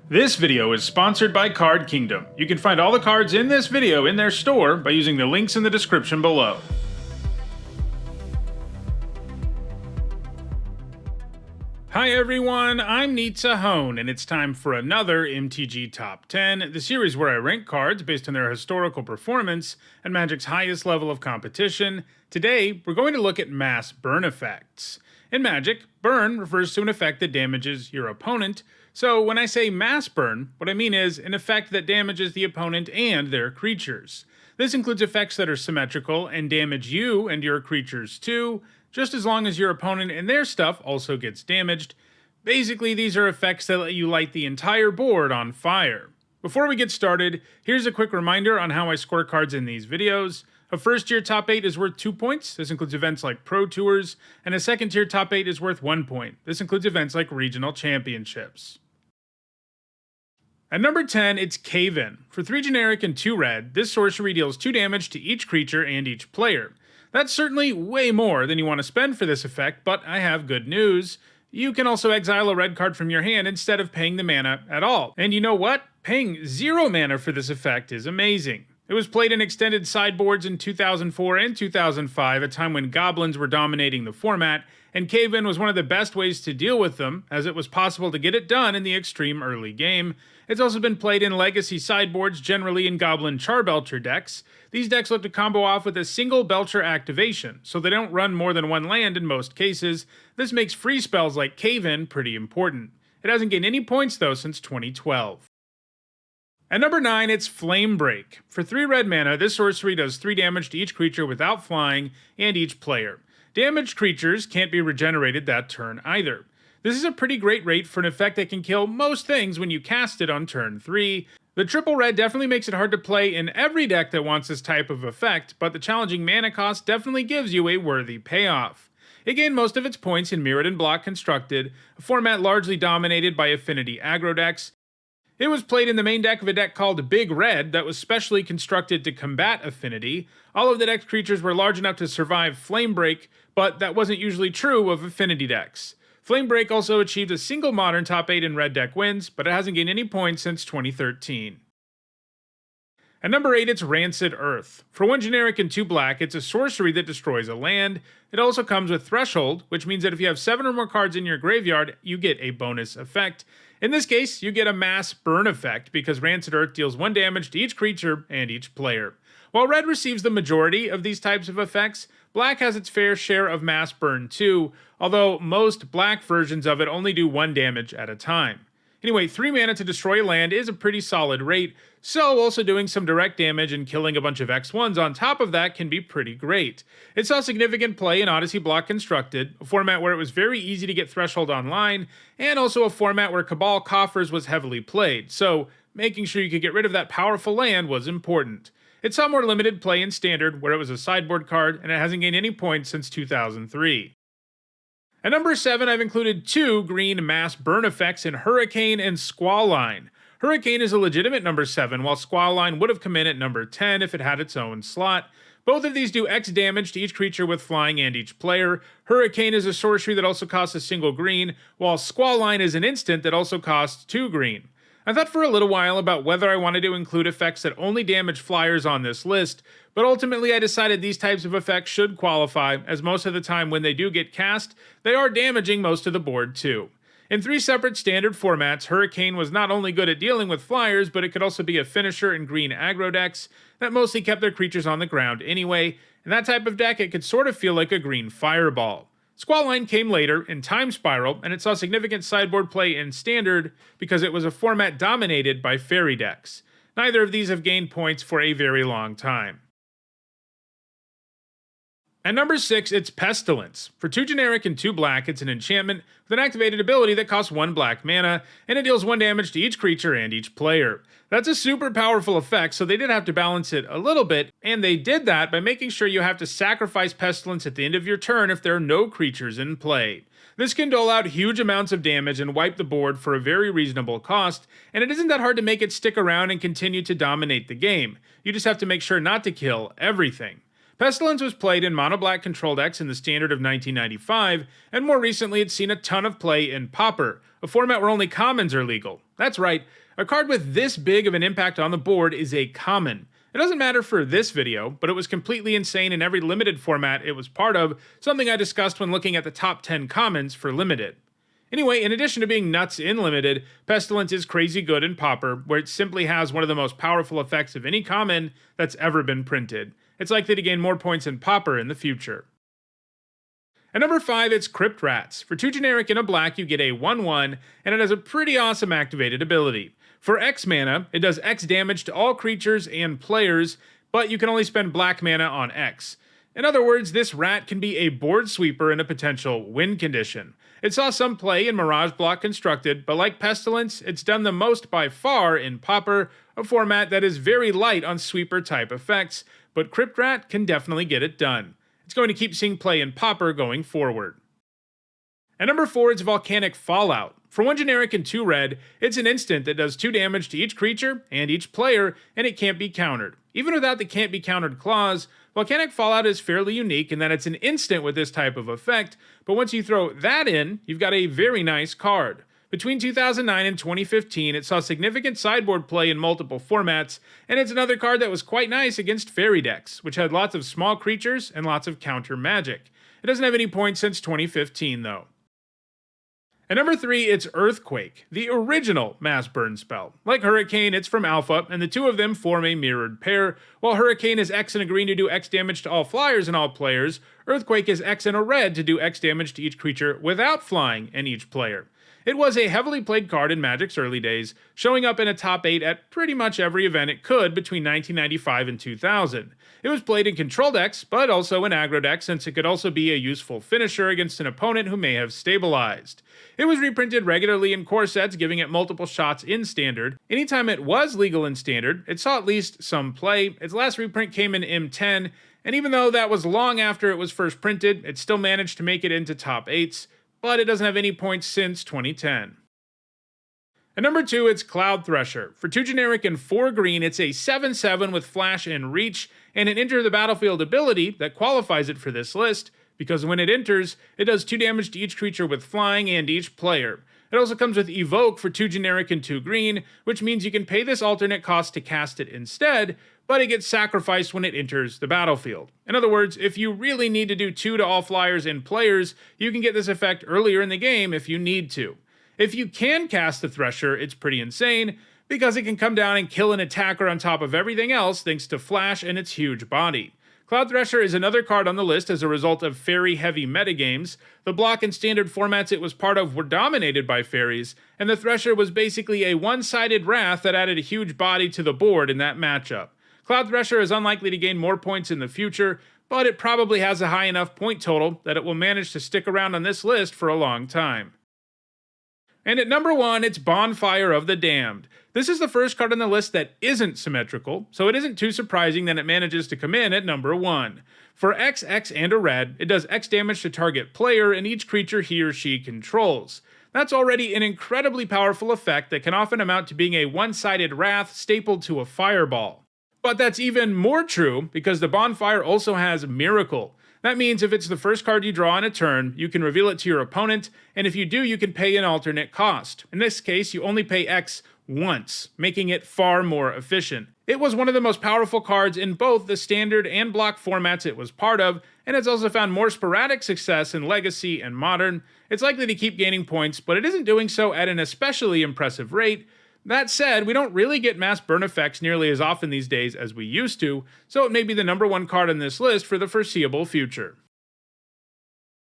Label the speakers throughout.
Speaker 1: This video is sponsored by Card Kingdom. You can find all the cards in this video in their store by using the links in the description below. Hi everyone, I'm Nitsahone, and it's time for another MTG Top 10, the series where I rank cards based on their historical performance and Magic's highest level of competition. Today, we're going to look at mass burn effects. In Magic, burn refers to an effect that damages your opponent, so when I say mass burn, what I mean is an effect that damages the opponent and their creatures. This includes effects that are symmetrical and damage you and your creatures too, just as long as your opponent and their stuff also gets damaged. Basically, these are effects that let you light the entire board on fire. Before we get started, here's a quick reminder on how I score cards in these videos. A first tier top 8 is worth 2 points. This includes events like Pro Tours, and a second tier top 8 is worth 1 point. This includes events like regional championships. At number 10, it's Caven. For 3 generic and 2 red, this sorcery deals 2 damage to each creature and each player. That's certainly way more than you want to spend for this effect, but I have good news. You can also exile a red card from your hand instead of paying the mana at all. And you know what? Paying 0 mana for this effect is amazing. It was played in extended sideboards in 2004 and 2005, a time when goblins were dominating the format, and Caven was one of the best ways to deal with them, as it was possible to get it done in the extreme early game. It's also been played in legacy sideboards, generally in Goblin Charbelcher decks. These decks look to combo off with a single Belcher activation, so they don't run more than 1 land in most cases. This makes free spells like Caven pretty important. It hasn't gained any points though since 2012. At number 9, it's Flame Break. For 3 red mana, this sorcery does 3 damage to each creature without flying, and each player. Damaged creatures can't be regenerated that turn either. This is a pretty great rate for an effect that can kill most things when you cast it on turn 3. The triple red definitely makes it hard to play in every deck that wants this type of effect, but the challenging mana cost definitely gives you a worthy payoff. It gained most of its points in Mirrored and Block Constructed, a format largely dominated by affinity aggro decks. It was played in the main deck of a deck called Big Red that was specially constructed to combat affinity. All of the deck's creatures were large enough to survive Flame Break, but that wasn't usually true of affinity decks. Flame Break also achieved a single modern top 8 in red deck wins, but it hasn't gained any points since 2013. At number 8, it's Rancid Earth. For 1 generic and 2 black, it's a sorcery that destroys a land. It also comes with Threshold, which means that if you have 7 or more cards in your graveyard, you get a bonus effect. In this case, you get a mass burn effect because Rancid Earth deals 1 damage to each creature and each player. While red receives the majority of these types of effects, black has its fair share of mass burn too, although most black versions of it only do 1 damage at a time. Anyway, 3 mana to destroy a land is a pretty solid rate, so also doing some direct damage and killing a bunch of X1s on top of that can be pretty great. It saw significant play in Odyssey Block Constructed, a format where it was very easy to get Threshold online, and also a format where Cabal Coffers was heavily played, so making sure you could get rid of that powerful land was important. It saw more limited play in Standard, where it was a sideboard card, and it hasn't gained any points since 2003. At number 7, I've included 2 green mass burn effects in Hurricane and Squalline. Hurricane is a legitimate number 7, while Squalline would have come in at number 10 if it had its own slot. Both of these do X damage to each creature with flying and each player. Hurricane is a sorcery that also costs a single green, while Squalline is an instant that also costs 2 green. I thought for a little while about whether I wanted to include effects that only damage flyers on this list, but ultimately I decided these types of effects should qualify, as most of the time when they do get cast, they are damaging most of the board too. In 3 separate standard formats, Hurricane was not only good at dealing with flyers, but it could also be a finisher in green aggro decks that mostly kept their creatures on the ground anyway. In that type of deck, it could sort of feel like a green fireball. Squalline came later in Time Spiral, and it saw significant sideboard play in Standard because it was a format dominated by fairy decks. Neither of these have gained points for a very long time. At number 6, it's Pestilence. For 2 generic and 2 black, it's an enchantment with an activated ability that costs 1 black mana, and it deals 1 damage to each creature and each player. That's a super powerful effect, so they did have to balance it a little bit, and they did that by making sure you have to sacrifice Pestilence at the end of your turn if there are no creatures in play. This can dole out huge amounts of damage and wipe the board for a very reasonable cost, and it isn't that hard to make it stick around and continue to dominate the game. You just have to make sure not to kill everything. Pestilence was played in mono-black control decks in the Standard of 1995, and more recently it's seen a ton of play in Pauper, a format where only commons are legal. That's right, a card with this big of an impact on the board is a common. It doesn't matter for this video, but it was completely insane in every limited format it was part of, something I discussed when looking at the top 10 commons for limited. Anyway, in addition to being nuts in limited, Pestilence is crazy good in Pauper, where it simply has one of the most powerful effects of any common that's ever been printed. It's likely to gain more points in Pauper in the future. At number 5, it's Crypt Rats. For 2 generic and a black, you get a 1/1, and it has a pretty awesome activated ability. For X mana, it does X damage to all creatures and players, but you can only spend black mana on X. In other words, this rat can be a board sweeper in a potential win condition. It saw some play in Mirage Block Constructed, but like Pestilence, it's done the most by far in Pauper, a format that is very light on sweeper type effects, but Crypt Rat can definitely get it done. It's going to keep seeing play in Pauper going forward. At number 4, it's Volcanic Fallout. For 1 generic and 2 red, it's an instant that does 2 damage to each creature and each player, and it can't be countered. Even without the can't be countered clause, Volcanic Fallout is fairly unique in that it's an instant with this type of effect, but once you throw that in, you've got a very nice card. Between 2009 and 2015, it saw significant sideboard play in multiple formats, and it's another card that was quite nice against fairy decks, which had lots of small creatures and lots of counter magic. It doesn't have any points since 2015 though. At number 3, it's Earthquake, the original mass burn spell. Like Hurricane, it's from Alpha, and the two of them form a mirrored pair. While Hurricane is X and a green to do X damage to all flyers and all players, Earthquake is X and a red to do X damage to each creature without flying and each player. It was a heavily played card in Magic's early days, showing up in a top 8 at pretty much every event it could between 1995 and 2000. It was played in control decks, but also in aggro decks since it could also be a useful finisher against an opponent who may have stabilized. It was reprinted regularly in core sets, giving it multiple shots in Standard. Anytime it was legal in Standard, it saw at least some play. Its last reprint came in M10, and even though that was long after it was first printed, it still managed to make it into top 8s, but it doesn't have any points since 2010. At number 2, it's Cloud Thresher. For 2 generic and 4 green, it's a 7/7 with flash and reach, and an enter the battlefield ability that qualifies it for this list, because when it enters, it does 2 damage to each creature with flying and each player. It also comes with Evoke for 2 generic and 2 green, which means you can pay this alternate cost to cast it instead, but it gets sacrificed when it enters the battlefield. In other words, if you really need to do 2 to all flyers and players, you can get this effect earlier in the game if you need to. If you can cast the Thresher, it's pretty insane, because it can come down and kill an attacker on top of everything else thanks to flash and its huge body. Cloud Thresher is another card on the list as a result of fairy-heavy metagames. The block and standard formats it was part of were dominated by fairies, and the Thresher was basically a one-sided wrath that added a huge body to the board in that matchup. Cloud Thresher is unlikely to gain more points in the future, but it probably has a high enough point total that it will manage to stick around on this list for a long time. And at number 1, it's Bonfire of the Damned. This is the first card on the list that isn't symmetrical, so it isn't too surprising that it manages to come in at number 1. For X, X, and a red, it does X damage to target player and each creature he or she controls. That's already an incredibly powerful effect that can often amount to being a one-sided wrath stapled to a fireball. But that's even more true because the Bonfire also has Miracle. That means if it's the first card you draw in a turn, you can reveal it to your opponent, and if you do, you can pay an alternate cost. In this case, you only pay X once, making it far more efficient. It was one of the most powerful cards in both the standard and block formats it was part of, and it's also found more sporadic success in Legacy and Modern. It's likely to keep gaining points, but it isn't doing so at an especially impressive rate. That said, we don't really get mass burn effects nearly as often these days as we used to, so it may be the number 1 card on this list for the foreseeable future.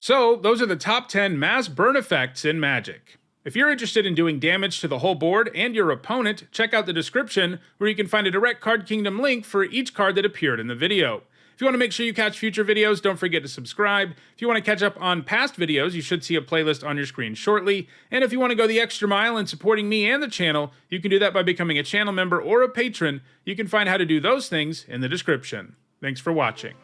Speaker 1: So, those are the top 10 mass burn effects in Magic. If you're interested in doing damage to the whole board and your opponent, check out the description where you can find a direct Card Kingdom link for each card that appeared in the video. If you want to make sure you catch future videos, don't forget to subscribe. If you want to catch up on past videos, you should see a playlist on your screen shortly. And if you want to go the extra mile in supporting me and the channel, you can do that by becoming a channel member or a patron. You can find how to do those things in the description. Thanks for watching.